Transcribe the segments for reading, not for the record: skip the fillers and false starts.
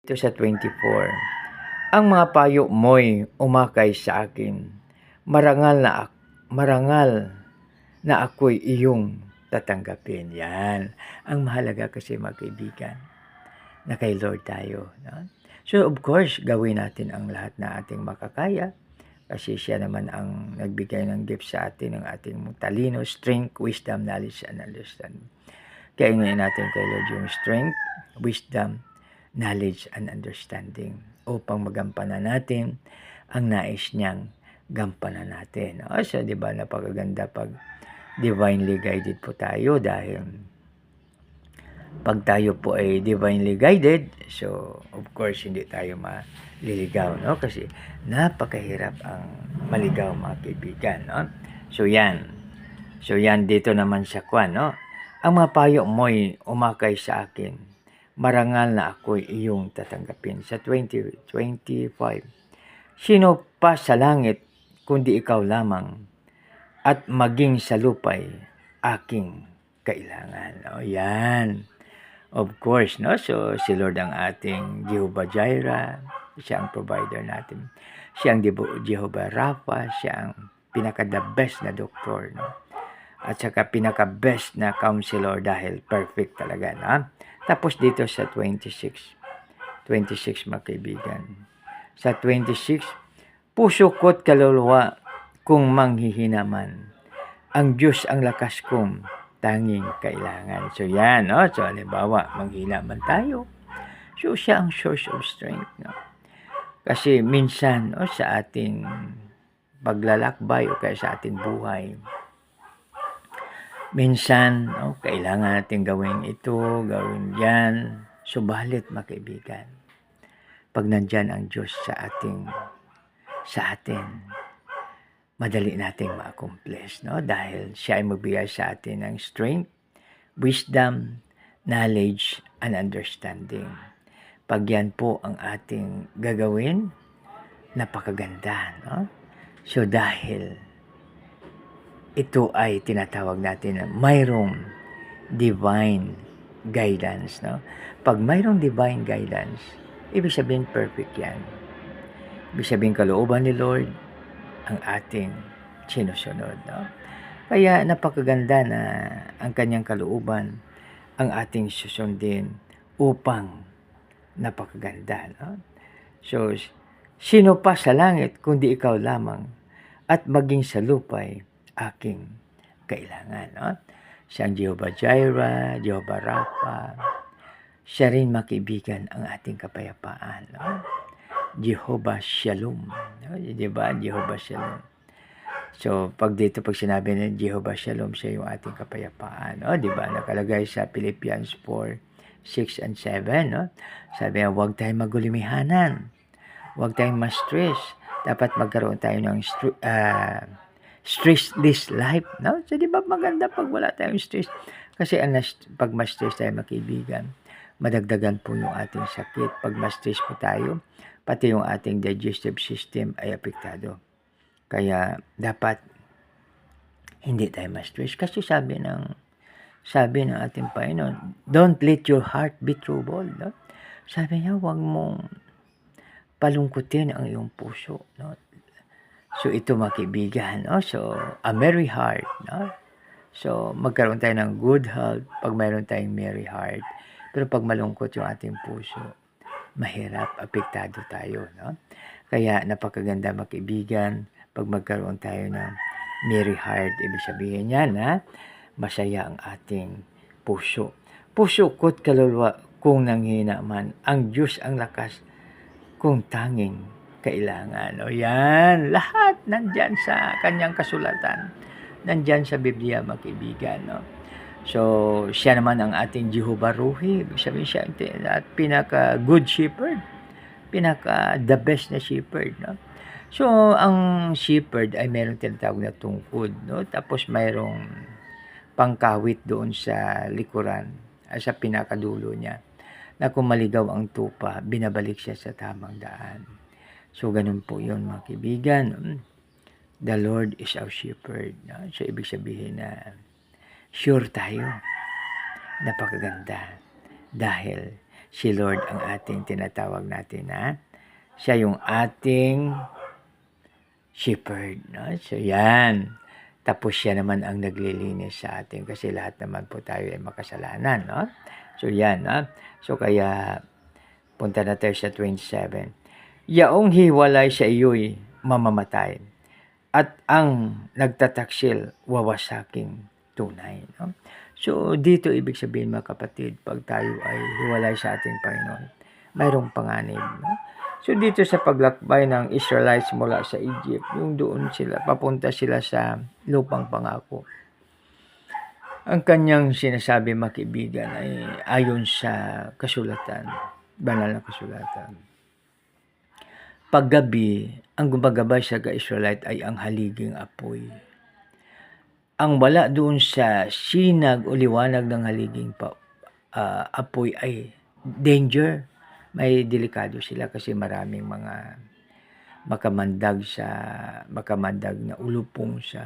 Ito sa 24. Ang mga payo mo'y umakay sa akin, marangal na ako'y iyong tatanggapin. Yan. Ang mahalaga kasi mga kaibigan, na kay Lord tayo. No? So of course, gawin natin ang lahat na ating makakaya kasi siya naman ang nagbigay ng gift sa atin, ng ating talino, strength, wisdom, knowledge, and understanding. Kaya ngayon natin kay Lord yung strength, wisdom, knowledge, and understanding upang magampanan natin ang nais niyang gampanan natin. So, di ba, napakaganda pag divinely guided po tayo dahil pag tayo po ay divinely guided, so, of course, hindi tayo maliligaw, no? Kasi napakahirap ang maligaw, mga kaibigan, no? So, yan. So, yan dito naman sa kwan, no? Ang mga payo mo'y umakay sa akin, marangal na ako'y iyong tatanggapin. Sa 25, sino pa sa langit kundi ikaw lamang at maging sa lupay aking kailangan. O yan. Of course, no? So, si Lord ang ating Jehovah Jireh. Siya ang provider natin. Siya ang Jehovah Rapha. Siya ang pinaka-the best na doktor, no? At saka pinaka-best na counselor dahil perfect talaga, no? Tapos dito sa 26 mga kaibigan. Sa 26, puso ko't kaluluwa kung manghihina man. Ang Diyos ang lakas kong tanging kailangan. So yan, no? So halimbawa, manghina man tayo. So siya ang source of strength, no? Kasi minsan, no, sa ating paglalakbay o kaya sa ating buhay, minsan, no, kailangan natin gawin ito, gawin yan. Subalit, mga kaibigan, pag nandyan ang Diyos sa atin, madali nating ma-accomplish, no? Dahil siya ay magbigay sa atin ng strength, wisdom, knowledge, and understanding. Pag yan po ang ating gagawin, napakaganda, no? So dahil ito ay tinatawag natin na mayroong divine guidance, no? Pag mayroong divine guidance, ibig sabihin perfect yan. Ibig sabihin kalooban ni Lord ang ating sinusunod, no? Kaya napakaganda na ang kanyang kalooban ang ating susundin upang napakaganda, no? So, sino pa sa langit kundi ikaw lamang at maging sa lupay aking kailangan, no? Siyang Jehovah Jireh, Jehovah Rapha. Siya rin, makaibigan, ang ating kapayapaan, no? Jehovah Shalom, no? Diba? Jehovah Shalom. So, pag sinabi ng Jehovah Shalom, siya yung ating kapayapaan, no? Diba? Nakalagay sa Philippians 4, 6 and 7, no? Sabi nga, huwag tayong magulimihanan. Huwag tayong ma-stress. Dapat magkaroon tayo ng stressless life, no? So, di ba maganda pag wala tayong stress? Kasi pag ma-stress tayo, makaibigan, madagdagan po yung ating sakit. Pag ma-stress po tayo, pati yung ating digestive system ay apektado. Kaya dapat hindi tayo ma-stress. Kasi sabi ng ating Panginoon, don't let your heart be troubled, no? Sabi niya, huwag mong palungkutin ang iyong puso, no? So ito, mga kaibigan, no? So a merry heart, no? So magkaroon tayo ng good health pag mayroon tayong merry heart. Pero pag malungkot yung ating puso, mahirap, apektado tayo, no? Kaya napakaganda, mga kaibigan, pag magkaroon tayo ng merry heart, ibig sabihin niya na masaya ang ating puso. Puso ko't kaluluwa kung nanghina man, ang Diyos ang lakas kung tanging kailangan. O yan, lahat nandyan sa kanyang kasulatan. Nandyan sa Biblia, mga kaibigan, no? So, siya naman ang ating Jehovah Ruhi. Ibig sabihin siya at pinaka-good shepherd. Pinaka-the best na shepherd, no? So, ang shepherd ay mayroong tinatawag na tungkod, no? Tapos mayroong pangkawit doon sa likuran, sa pinakadulo niya, na kung maligaw ang tupa, binabalik siya sa tamang daan. So, ganun po yun, mga kaibigan. The Lord is our shepherd, no? So, ibig sabihin na sure tayo, napakaganda dahil Si Lord ang ating tinatawag natin na siya yung ating shepherd. No? So yan. Tapos siya naman ang naglilinis sa atin kasi lahat naman po tayo ay makasalanan. No? So yan. No? So kaya punta na tayo sa 27. Yaong hiwalay sa iyo'y mamamatay at ang nagtataksil wawasaking tunay. No? So dito ibig sabihin mga kapatid, pag tayo ay hiwalay sa ating Panginoon, mayroong panganib. No? So dito sa paglakbay ng Israelites mula sa Egypt, yung doon sila, papunta sila sa lupang pangako. Ang kanyang sinasabi mga kaibigan ay ayon sa kasulatan, banal na kasulatan. Paggabi, ang gumagabay sa Israelite ay ang haliging apoy. Ang wala doon sa sinag o liwanag ng haliging apoy ay danger. May delikado sila kasi maraming mga makamandag na ulupong sa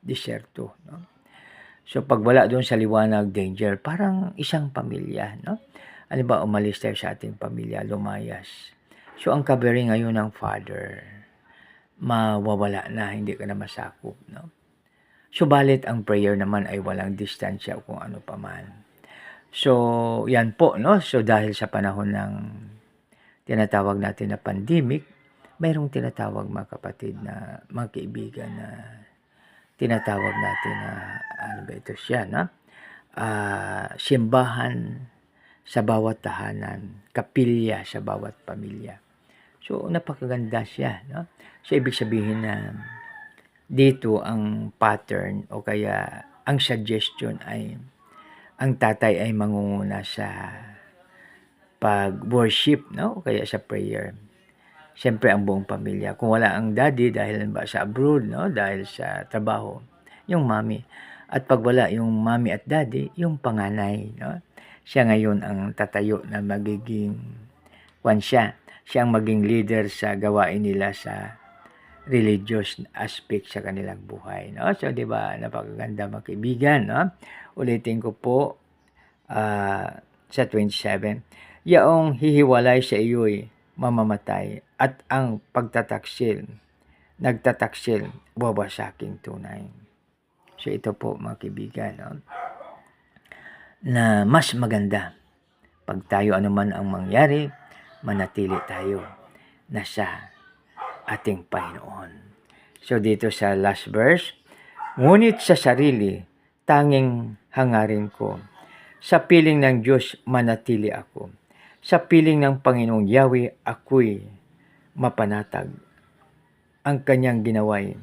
disyerto. No? So pag wala doon sa liwanag, danger. Parang isang pamilya. No? Ano ba, umalis tayo sa ating pamilya, lumayas. So ang covering ngayon ng Father, mawawala na, hindi ka na masakop. No? Subalit ang prayer naman ay walang distansya o kung ano pa man. So yan po, no? So dahil sa panahon ng tinatawag natin na pandemic, mayroong tinatawag mga kapatid na mga kaibigan na tinatawag natin na ano ba ito siya, na simbahan sa bawat tahanan, kapilya sa bawat pamilya. So napakaganda siya, no? So ibig sabihin na dito ang pattern o kaya ang suggestion ay ang tatay ay mangunguna sa pag-worship, no? O kaya sa prayer. Siyempre ang buong pamilya. Kung wala ang daddy dahil ba sa abroad, no? Dahil sa trabaho, yung mommy. At pag wala yung mommy at daddy, yung panganay, no? Siya ngayon ang tatayo na magiging siya ang maging leader sa gawain nila sa religious aspect sa kanilang buhay, no? So di ba napakaganda mga kaibigan, no? Ulitin ko po sa 27, yaong hihiwalay sa iyo'y mamamatay at ang nagtataksil wawasaking tunay. So ito po mga kaibigan, no? Na mas maganda pag tayo anuman ang mangyari, manatili tayo na sa ating Panginoon. So dito sa last verse, ngunit sa sarili, tanging hangarin ko. Sa piling ng Diyos, manatili ako. Sa piling ng Panginoong Yahweh, ako'y mapanatag. Ang kanyang ginawa'y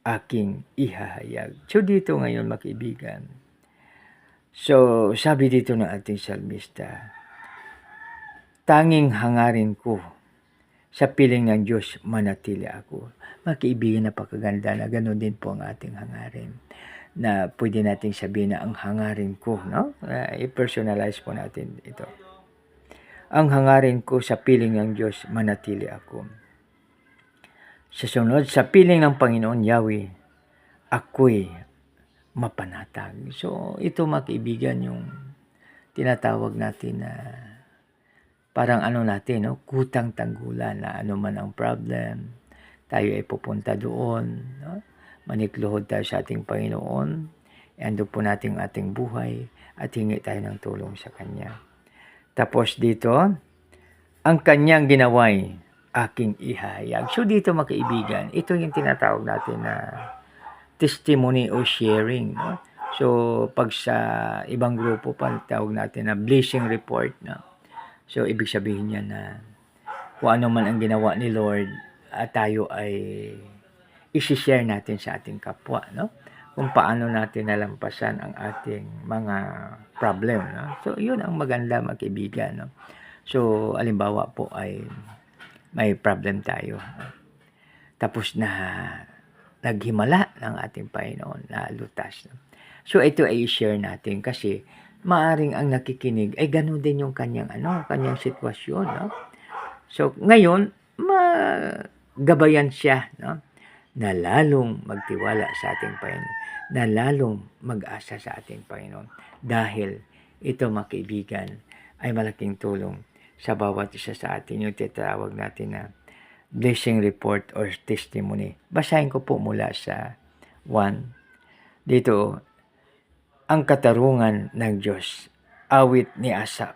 aking ihahayag. So dito ngayon mga kaibigan. So sabi dito ng ating salmista, tanging hangarin ko. Sa piling ng Diyos, manatili ako. Mga kaibigan, napakaganda na ganoon din po ang ating hangarin. Na pwede nating sabihin na ang hangarin ko, no? I-personalize po natin ito. Ang hangarin ko sa piling ng Diyos, manatili ako. Sa sunod, sa piling ng Panginoon Yahweh, ako'y mapanatag. So, ito mga kaibigan, yung tinatawag natin na parang ano natin, no? Kutang tanggulan na ano man ang problem, tayo ay pupunta doon, no? Manikluhod tayo sa ating Panginoon, ando po natin ating buhay at hingi tayo ng tulong sa Kanya. Tapos dito, ang Kanyang ginawa'y aking ihahayag. So dito mga kaibigan, ito yung tinatawag natin na testimony o sharing. No? So pag sa ibang grupo pa, tawag natin na blessing report. No? So ibig sabihin niya na kung ano man ang ginawa ni Lord, tayo ay isi-share natin sa ating kapwa, no? Kung paano natin nalampasan ang ating mga problem, no? So, yun ang maganda mga kaibigan, no? So, alimbawa po ay may problem tayo. No? Tapos na naghimala ng ating Panginoon na lutas. No? So, ito ay i-share natin kasi maaring ang nakikinig ay gano'n din yung kanyang sitwasyon, no? So, ngayon, magabayan siya, no? Na lalong magtiwala sa ating Panginoon, na lalong mag-asa sa ating Panginoon. Dahil ito mga kaibigan ay malaking tulong sa bawat isa sa atin, yung tinatawag natin na blessing report or testimony. Basahin ko po mula sa 1. Dito, ang katarungan ng Diyos. Awit ni Asaph.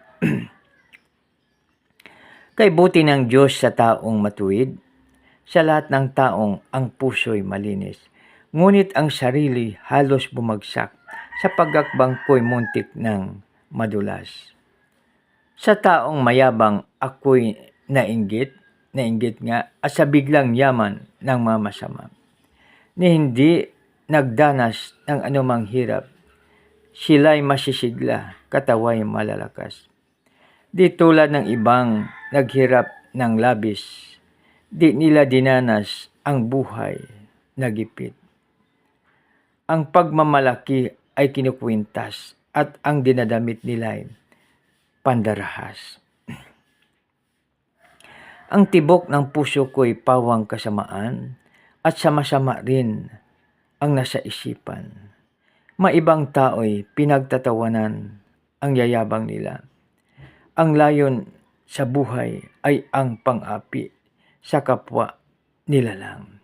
Kay buti ng Diyos sa taong matuwid, sa lahat ng taong ang puso'y malinis. Ngunit ang sarili halos bumagsak sa pagakbang ko'y muntik ng madulas. Sa taong mayabang ako'y nainggit nga at sa biglang yaman ng mga masama. Ni hindi nagdanas ng anumang hirap, sila'y masisigla, katawa'y malalakas. Di tulad ng ibang naghirap ng labis, di nila dinanas ang buhay na gipit. Ang pagmamalaki ay kinukwintas at ang dinadamit nila'y pandarahas. Ang tibok ng puso ko'y pawang kasamaan at sama-sama rin ang nasa isipan. Maibang tao'y pinagtatawanan ang yayabang nila. Ang layon sa buhay ay ang pang-api sa kapwa nila lang.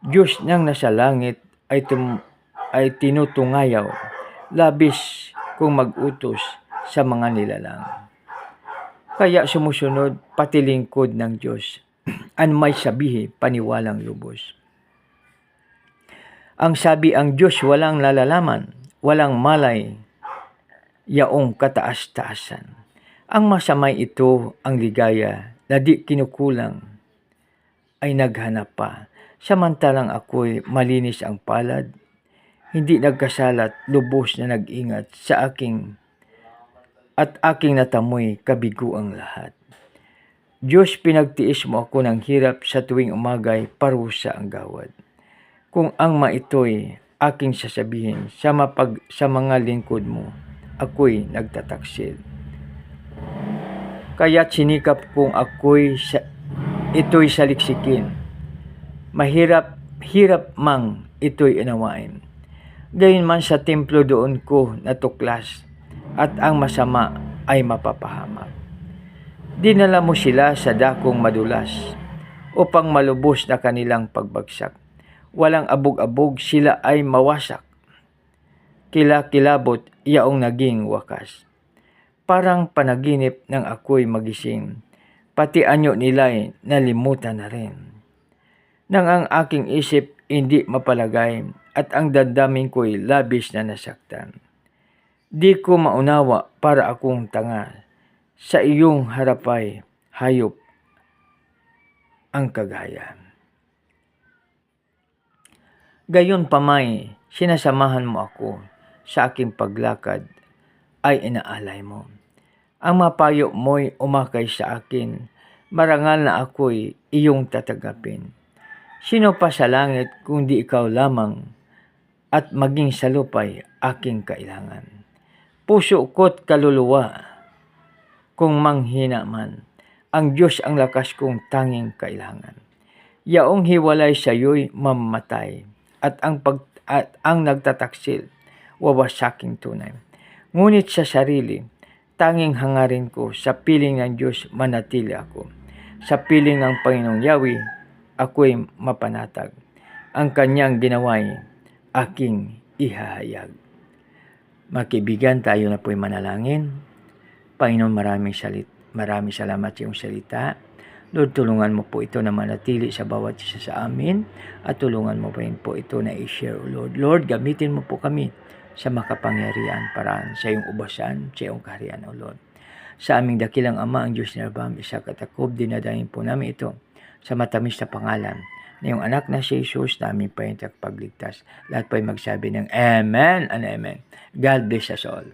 Diyos nang nasa langit ay tinutungayaw, labis kung mag-utos sa mga nilalang. Kaya sumusunod pati lingkod ng Diyos, an may sabihi paniwalang lubos. Ang sabi ang Diyos walang lalalaman, walang malay, yaong kataas-taasan. Ang masamay ito ang ligaya na di kinukulang ay naghanap pa. Samantalang ako'y malinis ang palad, hindi nagkasalat, lubos na nag-ingat sa aking natamoy kabiguang lahat. Diyos, pinagtiis mo ako ng hirap sa tuwing umagay, parusa ang gawad. Kung ang maito'y aking sasabihin sa mga lingkod mo, ako'y nagtataksil. Kaya't sinikap kung ito'y saliksikin. Mahirap mang ito'y inawain. Gayunman sa templo doon ko natuklas at ang masama ay mapapahamak. Dinala mo sila sa dakong madulas upang malubos na kanilang pagbagsak. Walang abog-abog, sila ay mawasak. Kilabot yaong naging wakas. Parang panaginip ng ako'y magising, pati anyo nila'y nalimutan na rin. Nang ang aking isip hindi mapalagay at ang damdamin ko'y labis na nasaktan. Di ko maunawa para akong tanga, sa iyong harapay hayop ang kagaya. Gayon pamay, sinasamahan mo ako sa aking paglakad ay inaalay mo. Ang mapayo mo'y umakay sa akin, marangal na ako'y iyong tatagapin. Sino pa sa langit kung di ikaw lamang at maging sa lupa'y aking kailangan. Puso ko't kaluluwa kung manghina man, ang Diyos ang lakas kong tanging kailangan. Yaong hiwalay sa iyo'y mamatay at ang nagtataksil wawasaking tunay. Ngunit sa sarili, tanging hangarin ko sa piling ng Diyos manatili ako. Sa piling ng Panginoong Yahweh, ako'y mapanatag. Ang kanyang ginawa'y aking ihahayag. Mga kaibigan, tayo na po'y manalangin. Panginoon, maraming salamat sa iyong salita. Lord, tulungan mo po ito na manatili sa bawat isa sa amin at tulungan mo pa rin po ito na i-share, O Lord. Lord, gamitin mo po kami sa makapangyarihan paraan sa iyong ubasan, sa iyong kaharian, O Lord. Sa aming dakilang Ama, ang Diyos na Abraham, Isaac at Jacob, dinadahin po namin ito sa matamis na pangalan na iyong anak na si Jesus na aming pagligtas. Lahat po ay magsabi ng Amen and Amen. God bless us all.